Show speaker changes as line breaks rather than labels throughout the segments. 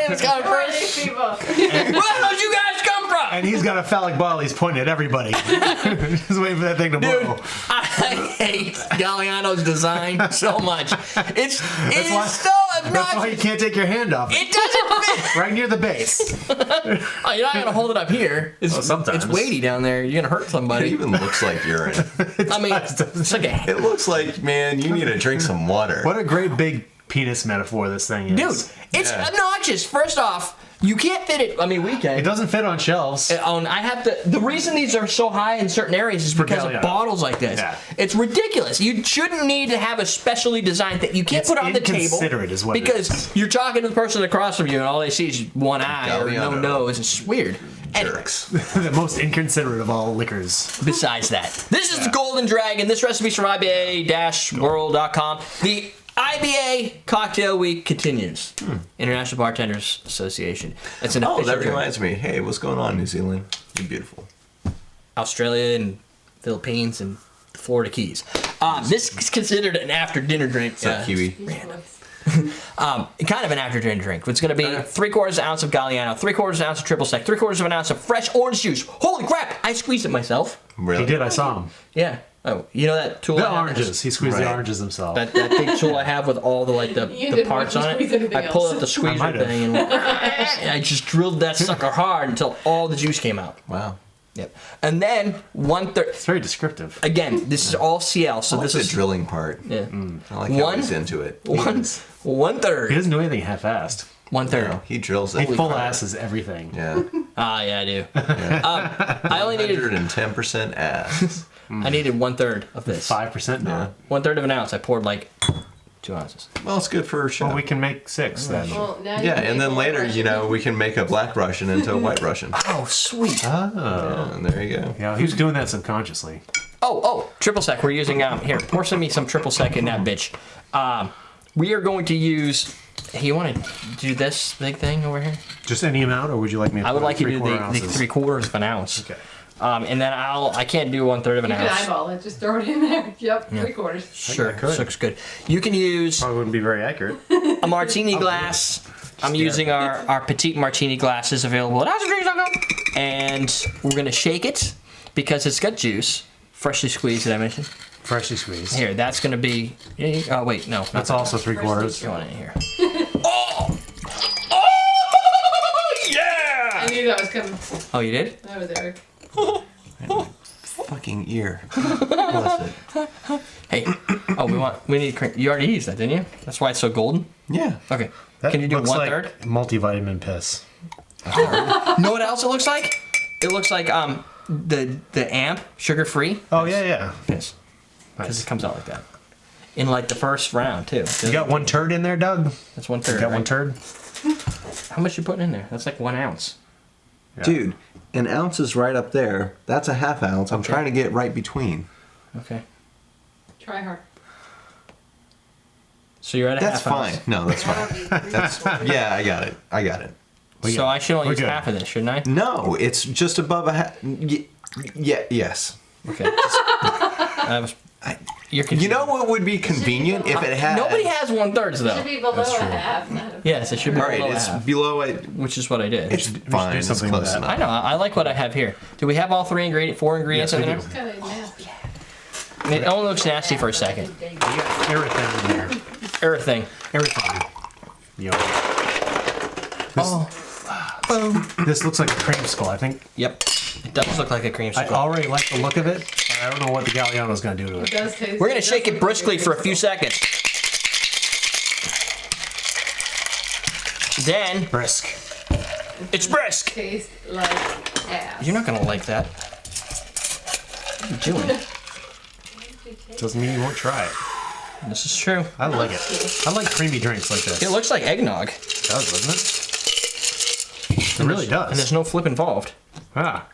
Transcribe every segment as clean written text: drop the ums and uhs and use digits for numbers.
aliens come first? Where did you guys come from?
And he's got a phallic ball. He's pointing at everybody. Just waiting for that thing to blow.
Dude, I hate Galliano's design so much. It is so obnoxious.
That's why you can't take your hand off it.
It doesn't fit.
Right near the base.
Oh, you're not gonna hold it up here.
Sometimes.
It's weighty down there. You're gonna hurt
It
somebody.
even looks like urine.
I mean, it's like a
It looks like, man, you need to drink some water.
What a great big penis metaphor this thing is.
dude. It's obnoxious. First off, you can't fit it. I mean, we can.
It doesn't fit on shelves.
I have to. The reason these are so high in certain areas is because of
Galliano.
bottles like this.
Yeah.
It's ridiculous. You shouldn't need to have a specially designed thing. You can't
It's
put it on the table
inconsiderate is what it
because
is.
you're talking to the person across from you, and all they see is one eye or no
Galliano.
nose. It's weird. Anyway,
Jerks.
The most inconsiderate of all liquors.
besides that, this is the Golden Dragon. This recipe's from IBA-world.com. The IBA Cocktail Week continues. International Bartenders Association. It's an
Oh,
official
that
drink.
reminds me. Hey, what's going on, New Zealand? You're beautiful.
Australia and Philippines and the Florida Keys. This is considered an after-dinner drink.
What's up, Kiwi?
Kind of an after-dinner drink. It's going to be 3/4 ounce of Galliano, 3/4 ounce of triple sec, 3/4 ounce of fresh orange juice. Holy crap! I squeezed it myself.
Really?
He did, I saw him.
Yeah. Oh, you know that tool?
The
I have?
oranges. He squeezed the
Right.
oranges himself.
That big tool I have with all the
You
the
didn't
parts
want to
on
squeeze
it.
anything
I pulled
else.
out the squeezer
might have.
thing and I just drilled that sucker hard until all the juice came out.
Wow.
Yep. And then 1/3.
It's very descriptive.
Again, this is all CL, so
I like
this
the
is
drilling part.
yeah.
I like how
One-
he's into it.
One
He
1/3.
doesn't do anything half-assed.
1/3.
No, he drills
He
it.
full asses everything.
Yeah.
Ah, yeah, I do. I only needed
110% ass.
I needed 1/3 of this.
5% not.
1/3 of an ounce. I poured like 2 ounces.
Well, it's good for a show.
Well, we can make 6 then.
Well, now
Yeah, and then later, we can make a black Russian into a white Russian.
Oh, sweet.
Oh.
And there you go.
Yeah, he was doing that subconsciously.
Oh, triple sec. We're using here. Pour me some triple sec in that bitch. We are going to use. Hey, you want to do this big thing over here?
Just any amount, or would you like me to
I would
put
like you to do
3/4
the
ounces?
3/4 of an ounce.
Okay.
And then I can't do 1/3 of an
You can
ounce.
eyeball it. Just throw it in there. Yep, 3/4.
Sure,
I could.
looks good. You can use
Probably wouldn't be very accurate.
a martini glass. I'm using our petite martini glasses available at houseofdrinks.com. And we're going to shake it because it's got juice. Freshly squeezed, did I mention?
Freshly squeezed.
Here, that's going to be. Oh, wait, no.
That's also 3/4.
Go on in here. Oh, yeah!
I knew that was coming.
Oh, you did?
That was Eric.
Fucking ear. Bless it.
Hey. Oh, we need cream. You already used that, didn't you? That's why it's so golden?
Yeah.
Okay.
That
Can you do
looks
1/3?
like multivitamin piss.
Know what else it looks like? It looks like the amp, sugar-free.
Oh, yeah.
Yes. Because
Nice.
it comes out like that. In like the first round, too.
You got 1 turd in there, Doug?
That's 1/3.
You got 1
right?
turd?
How much you putting in there? That's like 1 ounce.
Yeah.
Dude, an ounce is right up there. That's a half ounce. I'm
Okay.
trying to get right between.
Okay.
Try hard.
So you're at a
That's
half
fine.
ounce.
No, that's fine. Yeah, I got it.
So I should only
We're
use
good.
half of this, shouldn't I?
No, it's just above a half. Yeah, yes.
Okay. You're confused.
You know what would be convenient if it had.
Nobody has 1/3
It
though.
should be below
That's
a
true.
half. Not a
Yes, it should be
All right,
below
it's
half,
below it.
which is what I did.
It's
should do
fine. It's
something with
close
that.
enough.
I know. I like what I have here. Do we have all 4 ingredients
Yes, we
in there?
do.
kind of nasty.
It only looks nasty for a second.
You got everything in there.
Everything.
Everything. Yo.
Oh. Boom.
This looks like a creamsicle, I think.
Yep. It does look like a
I
creamsicle.
already like the look of it, but I don't know what the Galliano's going to do to
It
it.
does taste.
We're gonna
does
shake it
look
briskly
like
for a few seconds. Then
Brisk.
it's brisk.
Taste like ass.
You're not gonna like that. What are you doing?
Doesn't mean you won't try it.
This is true.
I like it. I like creamy drinks like this.
It looks like eggnog.
It does, doesn't it? It really
And there's
does.
no flip involved.
Ah,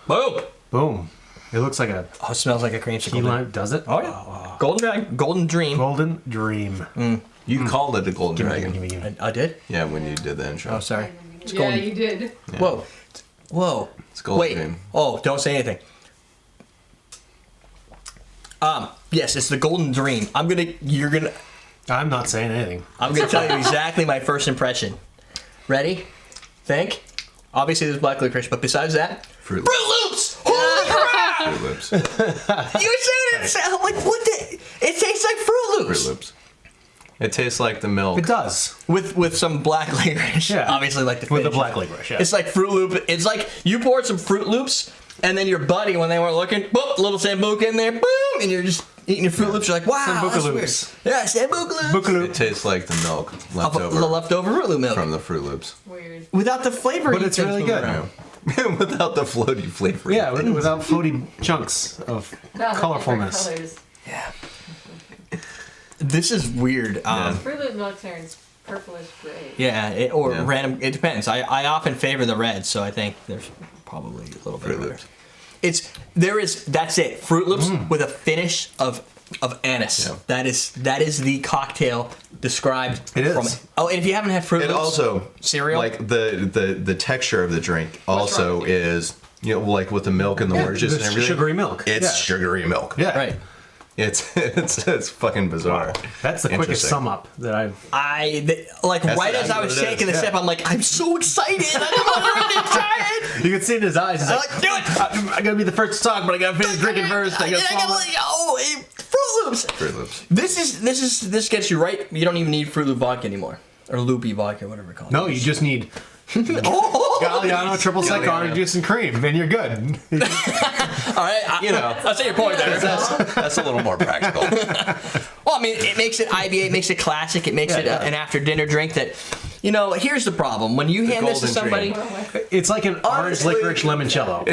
Boom!
boom. It looks like a
Oh, it smells like a
key
creamsicle.
lime. Does it?
Oh yeah. Golden Dragon. Golden Dream.
Golden Dream.
You called it a golden
Gimme,
dragon.
gimme, gimme.
I did?
Yeah, when you did the intro.
Oh, sorry. It's
Yeah,
golden.
you did.
Whoa. Whoa.
It's golden
Wait.
dream.
Oh, don't say anything. Yes, it's the Golden Dream. I'm gonna tell you exactly my first impression. Ready? Think. Obviously, there's black licorice, but besides that,
Fruit
Loops. Holy crap!
Fruit Loops.
You said it. Like what? It tastes like Fruit Loops.
Fruit Loops. It tastes like the milk.
It does.
With some black licorice.
Yeah.
Obviously, like the
With the
finish.
black licorice, yeah.
It's like Fruit Loop. It's like you poured some Fruit Loops, and then your buddy, when they weren't looking, boop, little Sambuca in there, boom, and you're just eating your Fruit Loops. You're like, wow,
Sambuca
that's
Loops.
weird. Yeah, Sambuca Loops.
It tastes like the milk left
The
over
leftover Fruit Loop milk.
from the Fruit Loops.
Weird.
Without the flavor.
But
you
it's
can
really
move
good.
around.
Without the floaty flavor.
Yeah, without floaty chunks of
No,
colorfulness.
different colors.
Yeah. This is weird.
Fruit Loop milk turns purplish gray.
Yeah, or
Yeah.
random. It depends. I often favor the red, so I think there's probably a little bit
Fruit
of
Loops.
That's it. Fruit Loops with a finish of anise.
Yeah.
That is the cocktail described.
It is.
From it. Oh, and if you haven't had Fruit
It
Loops,
also
cereal.
like the texture of the drink
wrong
also
with you?
is like with the milk and the oranges and
the
everything.
sugary milk.
It's
Yeah.
sugary milk.
Yeah.
right.
It's fucking bizarre.
That's the quickest
Interesting.
sum up that I've.
Right
That's
as I
what
was
it is,
shaking the
yeah.
sip, I'm like, I'm so excited. I'm ready to try it.
You can see it in his eyes. He's
I'm
like,
like, do it.
I gotta be the first to talk, but I gotta finish drinking first. I gotta swallow it.
Fruit Loops.
Fruit Loops.
This gets you right. You don't even need Fruit Loop vodka anymore, or Loopy vodka, whatever we call it.
No, you just need Galliano, triple sec orange juice and cream, and you're good.
All right, I see your point there.
That's a little more practical.
Well, I mean, it makes it IBA, it makes it classic, it makes it
yeah.
an after dinner drink that, here's the problem. When you hand this to
golden
somebody,
It's like an orange
Honestly-
licorice limoncello.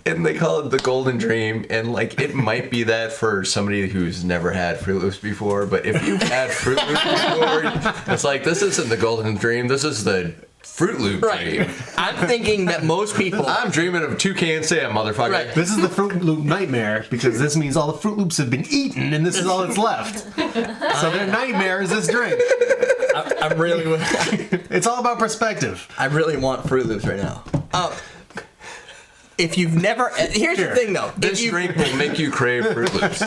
And they call it the golden dream, and like it might be that for somebody who's never had Fruit Loops before, but if you've had Fruit Loops before, it's like this isn't the golden dream, this is the Fruit Loop dream.
right, I'm thinking that most people,
I'm dreaming of Toucan Sam, motherfucker.
Right.
This is the Fruit Loop nightmare because this means all the Fruit Loops have been eaten and this is all that's left. So their nightmare is this drink.
I really,
It's all about perspective.
I really want Fruit Loops right now. If you've never, here's the
Here.
thing though.
This drink will make you crave Fruit Loops.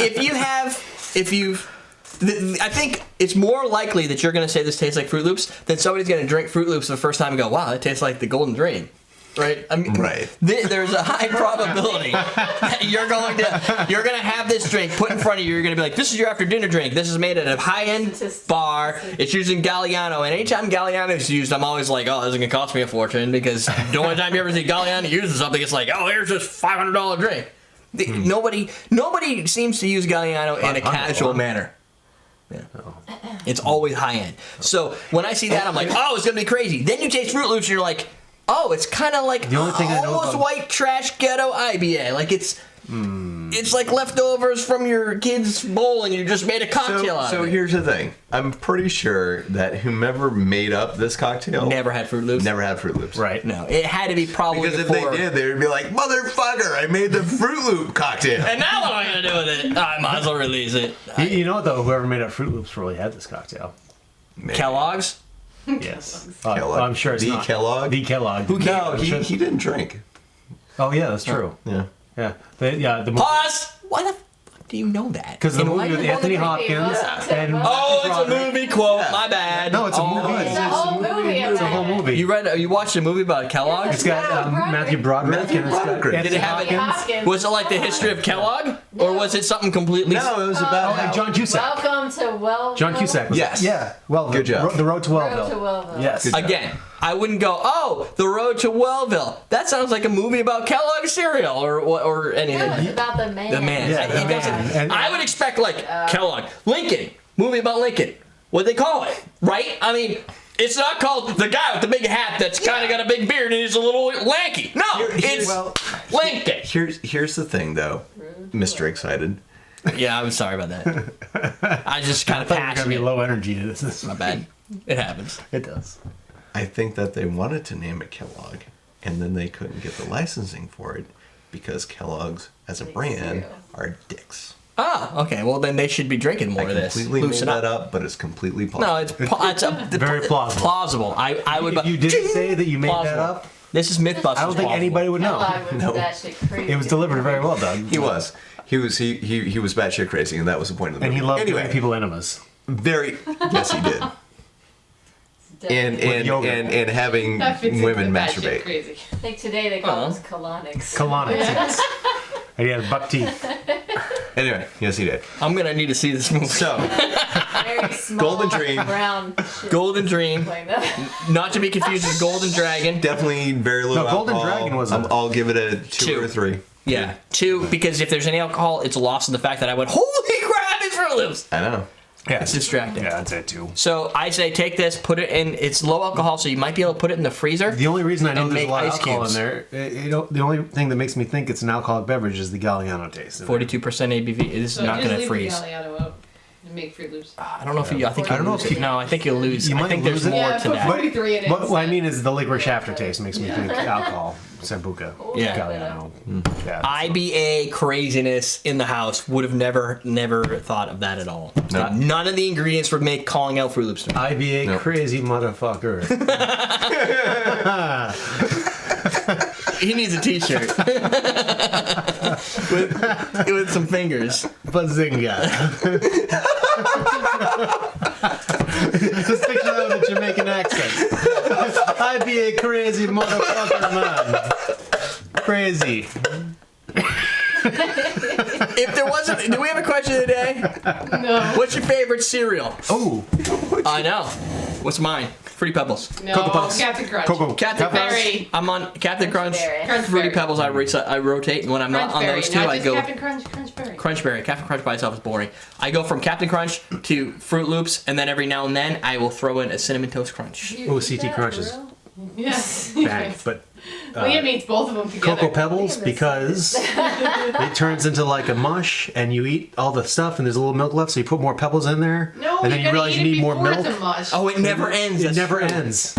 I think it's more likely that you're going to say this tastes like Fruit Loops than somebody's going to drink Fruit Loops the first time and go, wow, that tastes like the Golden Dream. Right? I mean,
Right.
There's a high probability that you're going to have this drink put in front of you. You're going to be like, this is your after dinner drink. This is made at a high-end bar. It's using Galliano. And anytime Galliano is used, I'm always like, oh, this is going to cost me a fortune. Because the only time you ever see Galliano using something, it's like, oh, here's this $500 drink. Nobody seems to use Galliano in a casual manner. Yeah. It's always high end. So when I see that, I'm like, oh, it's gonna be crazy. Then you taste Fruit Loops, and you're like, oh, it's kind of like
The only thing I know
almost
about-
white trash ghetto IBA. Like it's like leftovers from your kid's bowl, and you just made a cocktail out
So
of it.
here's the thing. I'm pretty sure that whomever made up this cocktail
Never had Fruit Loops.
never had Fruit Loops.
Right.
No, it had to be probably
Because if
before.
they did, they would be like, motherfucker, I made the Fruit Loop cocktail.
And now what am I gonna do with it? I might as well release it.
You know what though? Whoever made up Fruit Loops really had this cocktail.
Maybe.
Kellogg's.
Yes.
Kellogg.
I'm sure it's
The
not.
Kellogg?
The Kellogg.
No,
I'm sure-
he didn't drink.
Oh yeah, that's true.
Yeah.
Yeah. The
Pause. Why the fuck do you know that?
because the
In
movie
light
with
of-
Anthony
Well,
Hopkins
yeah.
and
Oh, it's a
Broderick.
movie quote. My bad.
No, it's a
Oh,
movie.
It's a whole movie.
It's a whole movie.
You watched a movie about Kellogg's?
It's got Matthew Broderick and it's got
Broderick.
Anthony
Did it have
Hopkins.
Was it like the history of Kellogg, or was it something completely?
No, it was
Oh,
about
and John Cusack.
Welcome to Wellville.
John Cusack. Was
Yes.
Yeah. Well,
Good job.
The Road to Wellville.
Road to Wellville.
Yes.
Good job.
Again, I wouldn't go. Oh, The Road to Wellville. That sounds like a movie about Kellogg cereal or anything.
No, it's about the man.
The man.
Yeah,
It
the
doesn't-
man. And-
I would expect like Kellogg, Lincoln, movie about Lincoln. What'd they call it? Right? I mean, it's not called the guy with the big hat that's kind of got a big beard and he's a little lanky. No, it's
well,
Lincoln.
Here's the thing, though, Mr. Excited.
Yeah, I'm sorry about that. I just kind
I
of
thought you were gonna be
passionate.
low energy to this.
My bad. It happens.
It does.
I think that they wanted to name it Kellogg, and then they couldn't get the licensing for it because Kellogg's, as a
Big
brand,
cereal.
are dicks.
Ah, okay. Well, then they should be drinking more
I
of this.
completely made
Loosen
that up, but it's completely possible.
No, it's
Very plausible.
Plausible. I would.
If you didn't say that you made that
Plausible.
up,
This is MythBusters.
I don't think
plausible.
anybody would know.
Kellogg was
No.
batshit crazy.
It was delivered very well, Doug.
He was. He was batshit crazy, and that was the point of the
And
movie.
he loved
anyway,
giving people enemas.
Yes, he did. and having
That fits into
women
the batshit
masturbate.
crazy.
I think today they call those colonics.
Colonics. Yes. And he had buck teeth.
Anyway, yes, he did.
I'm gonna need to see this movie.
So,
Very small,
Golden Dream.
brown shit.
Golden Dream,
Like that.
not to be confused with Golden Dragon.
definitely very little
No, Golden
alcohol.
Dragon was
I'll give it a 2
2.
or 3.
Yeah, 2 because if there's any alcohol, it's lost in the fact that I went, holy crap, it's Fruit Loops.
I know.
Yeah,
It's distracting.
Yeah, that's it too.
So I say take this, put it in. It's low alcohol, so you might be able to put it in the freezer.
The only reason I know
And
there's a
make
lot of
ice
alcohol
cubes.
in there, the only thing that makes me think it's an alcoholic beverage is the Galliano taste.
42% ABV. This is
So
not
just
going to
leave
freeze.
the Galliano out and make Fruit Loops.
I don't know if you. I think
I don't know
lose
if
it.
you-
No, I think you'll lose.
You
I
might
think
lose
there's
it.
more
Yeah,
to
put
that.
43 in it.
What I mean is the licorice aftertaste makes me think alcohol. Sambuca.
Yeah.
Galliano. Yeah.
IBA craziness in the house. Would have never thought of that at all.
No.
None of the ingredients would make calling out Fruit Loops to me.
IBA
Nope.
crazy motherfucker.
He needs a T-shirt with some fingers.
Bazinga. Just picture that with a Jamaican accent. IBA crazy motherfucker, man. Crazy.
If there wasn't, do we have a question today?
No.
What's your favorite cereal?
Oh,
I know. What's mine? Fruity Pebbles.
No.
Cocoa Puffs.
Captain Crunch.
Cocoa.
Captain Crunch.
Berry.
I'm on Captain Crunch.
Berry.
Crunch
Fruity
Berry.
Pebbles. I rotate, and when I'm not on
Crunchberry,
those two,
not
I
just
go
Captain Crunch, Crunchberry.
Crunchberry. Captain Crunch by itself is boring. I go from Captain Crunch to Fruit Loops, and then every now and then I will throw in a Cinnamon Toast Crunch.
You
Oh,
eat
CT
that,
Crunches.
for real?
Yes.
bang. But
Liam eats both of them together.
Cocoa Pebbles because it turns into like a mush and you eat all the stuff and there's a little milk left, so you put more pebbles in there.
No,
and then you realize you need more milk.
It's a mush.
Oh, it never ends.
It
That's
never
true.
ends.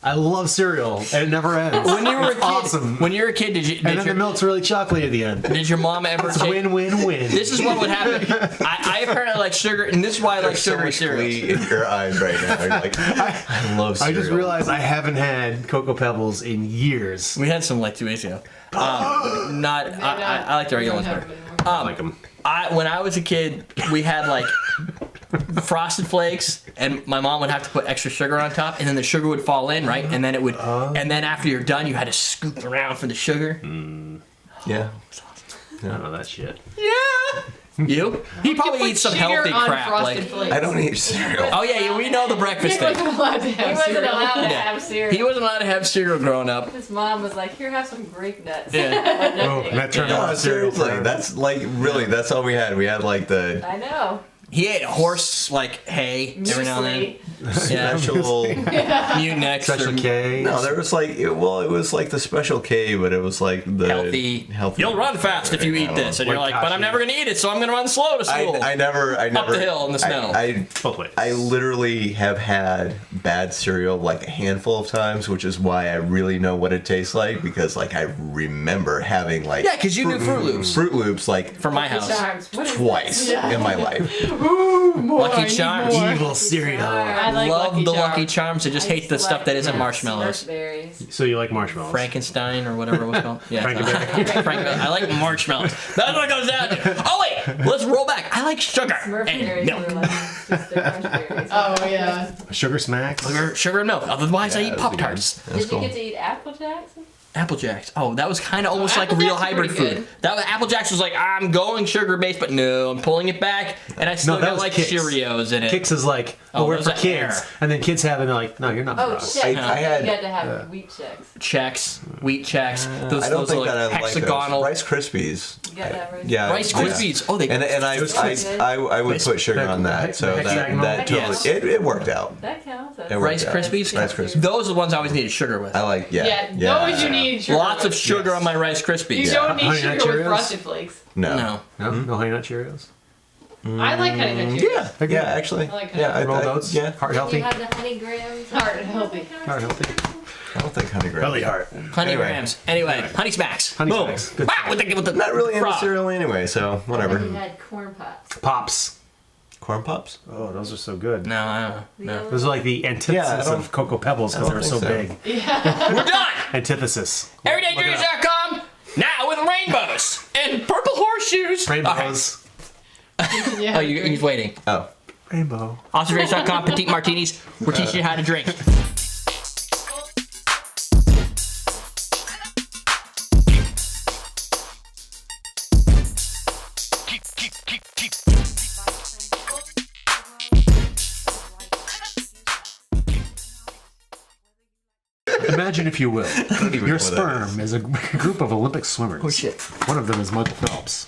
I love cereal and it never ends.
When you were a kid,
awesome.
when you were a kid,
And then the milk's really chocolatey at the end.
did your mom ever
It's
take?
win, win, win.
This is what would happen. I apparently like sugar, and this is why I like
There's so
sugary
much
cereals.
glee in your eyes right now. You're like, I love
I
cereal.
just realized I haven't had Cocoa Pebbles in years.
We had some like 2 days ago. I like the regular ones better.
I like them.
When I was a kid, we had like Frosted Flakes, and my mom would have to put extra sugar on top, and then the sugar would fall in, right? And then it would, and then after you're done, you had to scoop around for the sugar.
Yeah.
I don't know that shit.
Yeah. You? He probably eats some healthy crap, like.
I don't eat cereal.
Oh yeah, we know the breakfast
He
thing.
wasn't allowed to
He
have
wasn't
cereal.
allowed to
Yeah.
have cereal.
He wasn't allowed to have cereal growing up.
His mom was like, "Here, have some grape nuts."
Yeah.
Oh, and that turned
No,
out cereal.
seriously, that's like really. That's all we had. We had like the
I know.
He ate horse like hay every now and then.
Muesli.
Yeah.
special.
Mutant X.
Special K.
No, there was like it was like the special K, but it was like the
Healthy.
Healthy.
You'll run fast if you
I
eat
don't
this,
know.
and you're
Like
like, but I'm
cashew.
never gonna eat it, so I'm gonna run slow to school.
I never
the hill in the snow.
Both ways.
I literally have had bad cereal like a handful of times, which is why I really know what it tastes like because like I remember having like
Yeah, because you knew Fruit Loops
Fruit Loops like
from my house.
Charms. What is
twice
this?
in my life.
Lucky Charms.
Evil cereal.
I like
Love
Lucky
the
Charms.
Lucky Charms. I just
I
hate the
used to
stuff
like
that isn't
them.
marshmallows.
Smurfberries.
So you like marshmallows?
Frankenstein or whatever it was called. Yeah,
Frankenberry.
Frankenberry. I like marshmallows. That's what it goes down to. Oh wait, let's roll back. I like sugar and
Smurfberries
milk.
were like just the crunchberries.
Oh, yeah.
Sugar smacks.
Sugar and milk. Otherwise, I eat
that's
Pop Tarts.
That's
Did
cool.
you get to eat Apple Jacks?
Apple Jacks. Oh, that was kind of almost like
Apple
real
Jacks are
hybrid
pretty
food.
good.
That was, Apple Jacks was like, I'm going sugar based, but no, I'm pulling it back, and I still
that
got
was
like
Kix.
Cheerios in it.
Kix is like,
Oh,
we're
those
for
are
kids.
air.
And then kids have it and they're like, no, you're not for
Oh
us.
shit!
I had-
You got to have wheat checks.
Checks, wheat checks. Those,
I don't
those
think
are
that I
like
like those.
hexagonal.
Rice Krispies.
You got that right.
Yeah.
Rice
yeah.
Krispies. Oh, they.
And I would
Nice.
put sugar on that, so that
Hexagonal.
totally
Yes.
it worked out.
That counts. That's
It
Rice
worked out.
Krispies.
Rice Krispies.
Those are the ones I always needed sugar with.
I like
Yeah, those you need sugar
Lots of
with.
sugar
Yes.
on my Rice Krispies.
You don't need
Honey Nut
sugar with
Cheerios?
Frosted Flakes.
No.
No.
No? No Honey Nut Cheerios?
I like Honey Nut Cheerios.
Yeah.
They're good.
Yeah. Actually.
I like
yeah.
Rolled oats?
Yeah.
Heart healthy?
You have the honey grams.
Heart healthy.
Heart healthy.
I don't think honey grams.
Belly heart.
Honey
Anyway.
grams. Anyway, Honey Smacks.
Honey
Boom.
Smacks. Good
Wow,
stuff.
with the
Not really into
frog.
cereal anyway, so whatever.
You had corn pops.
Pops.
Corn pops.
Oh, those are so good.
No, I don't know. No.
Those are like the antithesis
don't-
of Cocoa Pebbles because
I
they were
don't
so
think
big.
We're done.
Antithesis.
EverydayDreams.com now with rainbows and purple horseshoes.
Rainbows.
Yeah.
Oh, he's waiting.
Oh.
Rainbow.
AwesomeDrinks.com, Petite Martinis. We're teaching you how to drink.
Imagine, if you will,
even know
your
what that
sperm is a group of Olympic swimmers.
Oh, shit.
One of them is Michael Phelps.